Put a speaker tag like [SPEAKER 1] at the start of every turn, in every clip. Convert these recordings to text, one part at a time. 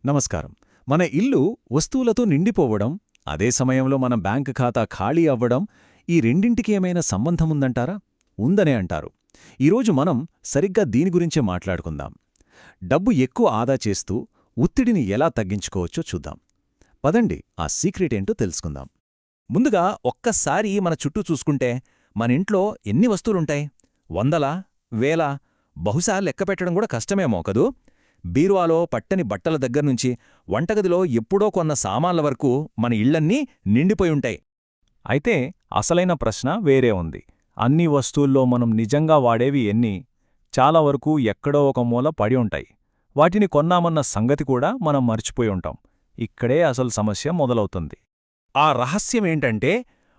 [SPEAKER 1] నమస్కారం. మన ఇల్లు వస్తువులతో నిండిపోవడం, అదే సమయంలో మన బ్యాంకు ఖాతా ఖాళీ అవ్వడం, ఈ రెండింటికి ఏమైనా సంబంధముందంటారా? ఉందనే అంటారు. ఈరోజు మనం సరిగ్గా దీని గురించే మాట్లాడుకుందాం. డబ్బు ఎక్కువ ఆదా చేస్తూ ఒత్తిడిని ఎలా తగ్గించుకోవచ్చో చూద్దాం. పదండి ఆ సీక్రెటేంటో తెలుసుకుందాం.
[SPEAKER 2] ముందుగా ఒక్కసారి మన చుట్టూ చూసుకుంటే మన ఇంట్లో ఎన్ని వస్తువులుంటాయి? వందలా? వేలా? బహుశా లెక్కపెట్టడం కూడా కష్టమేమో కదూ? బీరువాలో పట్టని బట్టల దగ్గర్నుంచి వంటగదిలో ఎప్పుడో కొన్న సామాన్ల వరకు మన ఇళ్లన్నీ నిండిపోయుంటాయి.
[SPEAKER 3] అయితే అసలైన ప్రశ్న వేరే ఉంది. అన్ని వస్తువుల్లో మనం నిజంగా వాడేవి ఎన్ని? చాలా వరకు ఎక్కడో ఒక మూల పడి ఉంటాయి. వాటిని కొన్నామన్న సంగతి కూడా మనం మర్చిపోయి ఉంటాం. ఇక్కడే అసలు సమస్య మొదలవుతుంది.
[SPEAKER 2] ఆ రహస్యమేంటంటే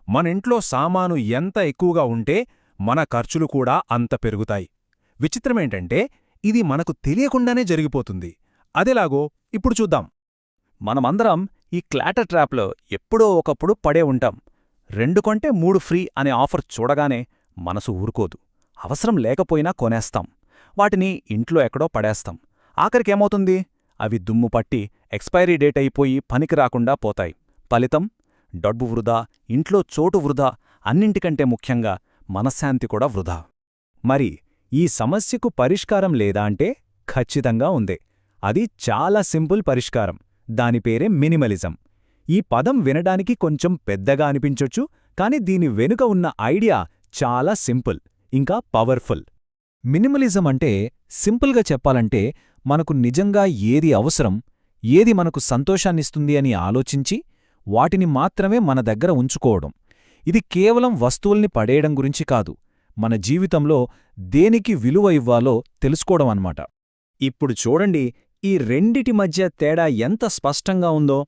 [SPEAKER 2] మనింట్లో సామాను ఎంత ఎక్కువగా ఉంటే మన ఖర్చులు కూడా అంత పెరుగుతాయి. విచిత్రమేంటంటే ఇది మనకు తెలియకుండానే జరిగిపోతుంది. అదెలాగో ఇప్పుడు చూద్దాం.
[SPEAKER 3] మనమందరం ఈ క్లాటర్ ట్రాప్లో ఎప్పుడో ఒకప్పుడు పడే ఉంటాం. 2 కొంటే 3 ఫ్రీ అనే ఆఫర్ చూడగానే మనసు ఊరుకోదు. అవసరం లేకపోయినా కొనేస్తాం. వాటిని ఇంట్లో ఎక్కడో పడేస్తాం. ఆఖరికేమవుతుంది? అవి దుమ్ము పట్టి ఎక్స్పైరీ డేట్ అయిపోయి పనికిరాకుండా పోతాయి. ఫలితం? డబ్బు వృధా, ఇంట్లో చోటు వృధా, అన్నింటికంటే ముఖ్యంగా మనశ్శాంతి కూడా వృధా. మరి ఈ సమస్యకు పరిష్కారం లేదా అంటే ఖచ్చితంగా ఉందే. అది చాలా సింపుల్ పరిష్కారం. దాని పేరే మినిమలిజం. ఈ పదం వినడానికి కొంచెం పెద్దగా అనిపించొచ్చు, కాని దీని వెనుక ఉన్న ఐడియా చాలా సింపుల్, ఇంకా పవర్ఫుల్. మినిమలిజం అంటే సింపుల్గా చెప్పాలంటే మనకు నిజంగా ఏది అవసరం, ఏది మనకు సంతోషాన్నిస్తుంది అని ఆలోచించి వాటిని మాత్రమే మన దగ్గర ఉంచుకోవడం. ఇది కేవలం వస్తువుల్ని పడేయడం గురించి కాదు, మన జీవితంలో దేనికి విలువ ఇవ్వాలో తెలుసుకోవడం అన్నమాట. ఇప్పుడు చూడండి, ఈ రెండిటి మధ్య తేడా ఎంత స్పష్టంగా ఉందో.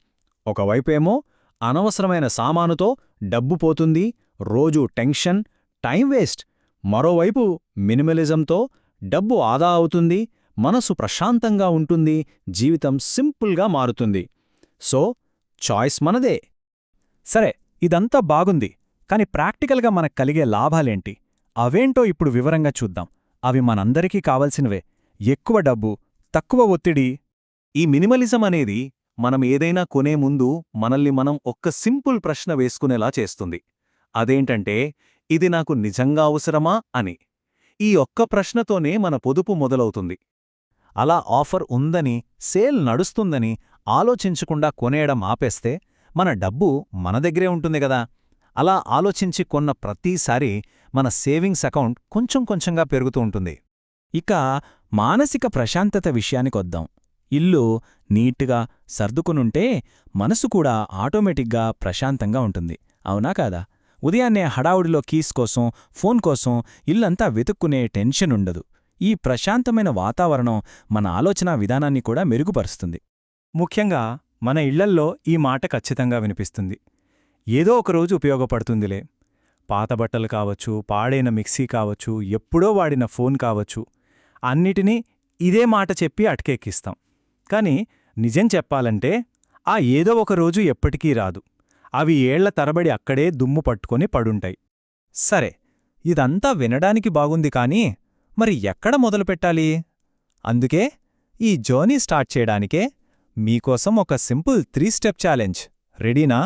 [SPEAKER 3] ఒకవైపేమో అనవసరమైన సామానుతో డబ్బు పోతుంది, రోజూ టెన్షన్, టైం వేస్ట్. మరోవైపు మినిమలిజంతో డబ్బు ఆదా అవుతుంది, మనసు ప్రశాంతంగా ఉంటుంది, జీవితం సింపుల్గా మారుతుంది. సో చాయిస్ మనదే. సరే, ఇదంతా బాగుంది, కాని ప్రాక్టికల్గా మనకు కలిగే లాభాలేంటి? అవేంటో ఇప్పుడు వివరంగా చూద్దాం. అవి మనందరికీ కావలసినవే. ఎక్కువ డబ్బు, తక్కువ ఒత్తిడి.
[SPEAKER 1] ఈ మినిమలిజం అనేది మనం ఏదైనా కొనే ముందు మనల్ని మనం ఒక్క సింపుల్ ప్రశ్న వేసుకునేలా చేస్తుంది. అదేంటంటే, ఇది నాకు నిజంగా అవసరమా అని. ఈ ఒక్క ప్రశ్నతోనే మన పొదుపు మొదలవుతుంది.
[SPEAKER 3] అలా ఆఫర్ ఉందని, సేల్ నడుస్తుందని ఆలోచించకుండా కొనేయడం ఆపేస్తే మన డబ్బు మన దగ్గరే ఉంటుంది గదా. అలా ఆలోచించి కొన్న ప్రతిసారీ మన సేవింగ్స్ అకౌంట్ కొంచెం కొంచెంగా పెరుగుతూ ఉంటుంది. ఇక మానసిక ప్రశాంతత విషయానికొద్దాం. ఇల్లు నీట్గా సర్దుకునుంటే మనసు కూడా ఆటోమేటిక్గా ప్రశాంతంగా ఉంటుంది, అవునా కాదా? ఉదయాన్నే హడావుడిలో కీస్ కోసం, ఫోన్ కోసం ఇల్లంతా వెతుక్కునే టెన్షన్ ఉండదు. ఈ ప్రశాంతమైన వాతావరణం మన ఆలోచనా విధానాన్ని కూడా మెరుగుపరుస్తుంది.
[SPEAKER 4] ముఖ్యంగా మన ఇళ్లల్లో ఈ మాట ఖచ్చితంగా వినిపిస్తుంది. ఏదో ఒకరోజు ఉపయోగపడుతుందిలే. పాత బట్టలు కావచ్చు, పాడైన మిక్సీ కావచ్చు, ఎప్పుడో వాడిన ఫోన్ కావచ్చు, అన్నిటినీ ఇదే మాట చెప్పి అటకెక్కిస్తాం. కాని నిజం చెప్పాలంటే ఆ ఏదో ఒకరోజు ఎప్పటికీ రాదు. అవి ఏళ్ల తరబడి అక్కడే దుమ్ము పట్టుకొని పడుంటాయి. సరే, ఇదంతా వినడానికి బాగుంది, కానీ మరి ఎక్కడ మొదలుపెట్టాలి? అందుకే ఈ జర్నీ స్టార్ట్ చేయడానికే మీకోసం ఒక సింపుల్ 3 స్టెప్ ఛాలెంజ్. రెడీనా?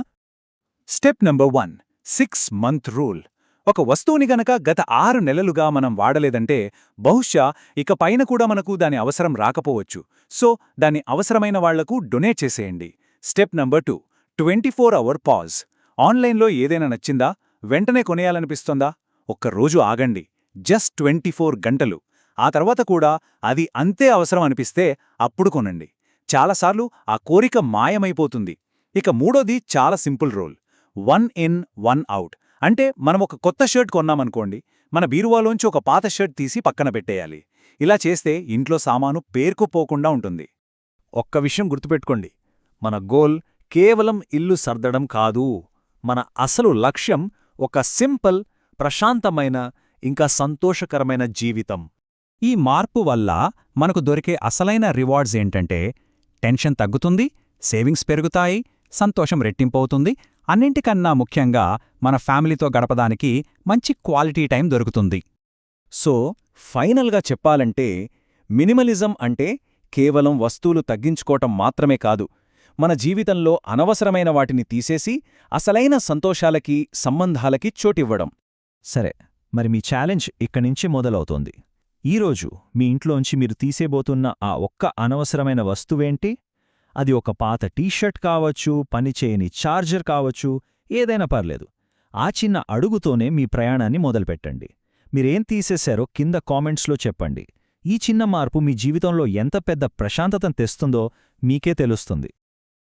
[SPEAKER 2] Step number 1, 6 month rule. ఒక వస్తువుని గనక గత 6 నెలలుగా మనం వాడలేదంటే బహుశా ఇక పైన కూడా మనకు దాని అవసరం రాకపోవచ్చు. సో దాన్ని అవసరమైన వాళ్లకు డొనేట్ చేసేయండి. Step number 2, 24 hour pause. ఆన్లైన్లో ఏదైనా నచ్చిందా? వెంటనే కొనేయాలనిపిస్తోందా? ఒక్కరోజు ఆగండి. జస్ట్ 24 గంటలు. ఆ తర్వాత కూడా అది అంతే అవసరం అనిపిస్తే అప్పుడు కొనండి. చాలాసార్లు ఆ కోరిక మాయమైపోతుంది. ఇక మూడోది చాలా సింపుల్ రూల్, 1 ఇన్ 1 అవుట్. అంటే మనం ఒక కొత్త షర్ట్ కొన్నామనుకోండి, మన బీరువాలోంచి ఒక పాత షర్ట్ తీసి పక్కన పెట్టేయాలి. ఇలా చేస్తే ఇంట్లో సామాను పేరుకుపోకుండా ఉంటుంది.
[SPEAKER 3] ఒక్క విషయం గుర్తుపెట్టుకోండి, మన గోల్ కేవలం ఇల్లు సర్దడం కాదు. మన అసలు లక్ష్యం ఒక సింపుల్, ప్రశాంతమైన, ఇంకా సంతోషకరమైన జీవితం. ఈ మార్పు వల్ల మనకు దొరికే అసలైన రివార్డ్స్ ఏంటంటే టెన్షన్ తగ్గుతుంది, సేవింగ్స్ పెరుగుతాయి, సంతోషం రెట్టింపవుతుంది, అన్నింటికన్నా ముఖ్యంగా మన ఫ్యామిలీతో గడపడానికి మంచి క్వాలిటీ టైం దొరుకుతుంది. సో ఫైనల్గా చెప్పాలంటే మినిమలిజం అంటే కేవలం వస్తువులు తగ్గించుకోవటం మాత్రమే కాదు, మన జీవితంలో అనవసరమైన వాటిని తీసేసి అసలైన సంతోషాలకి, సంబంధాలకి చోటివ్వడం.
[SPEAKER 4] సరే, మరి మీ ఛాలెంజ్ ఇక్కడ్నించి మొదలవుతోంది. ఈరోజు మీ ఇంట్లోంచి మీరు తీసేబోతున్న ఆ ఒక్క అనవసరమైన వస్తువేంటి? అది ఒక పాత టీషర్ట్ కావచ్చు, పనిచేయని ఛార్జర్ కావచ్చు, ఏదైనా పర్లేదు. ఆ చిన్న అడుగుతోనే మీ ప్రయాణాన్ని మొదలుపెట్టండి. మీరేం తీసేశారో కింద కామెంట్స్లో చెప్పండి. ఈ చిన్న మార్పు మీ జీవితంలో ఎంత పెద్ద ప్రశాంతతను తెస్తుందో మీకే తెలుస్తుంది.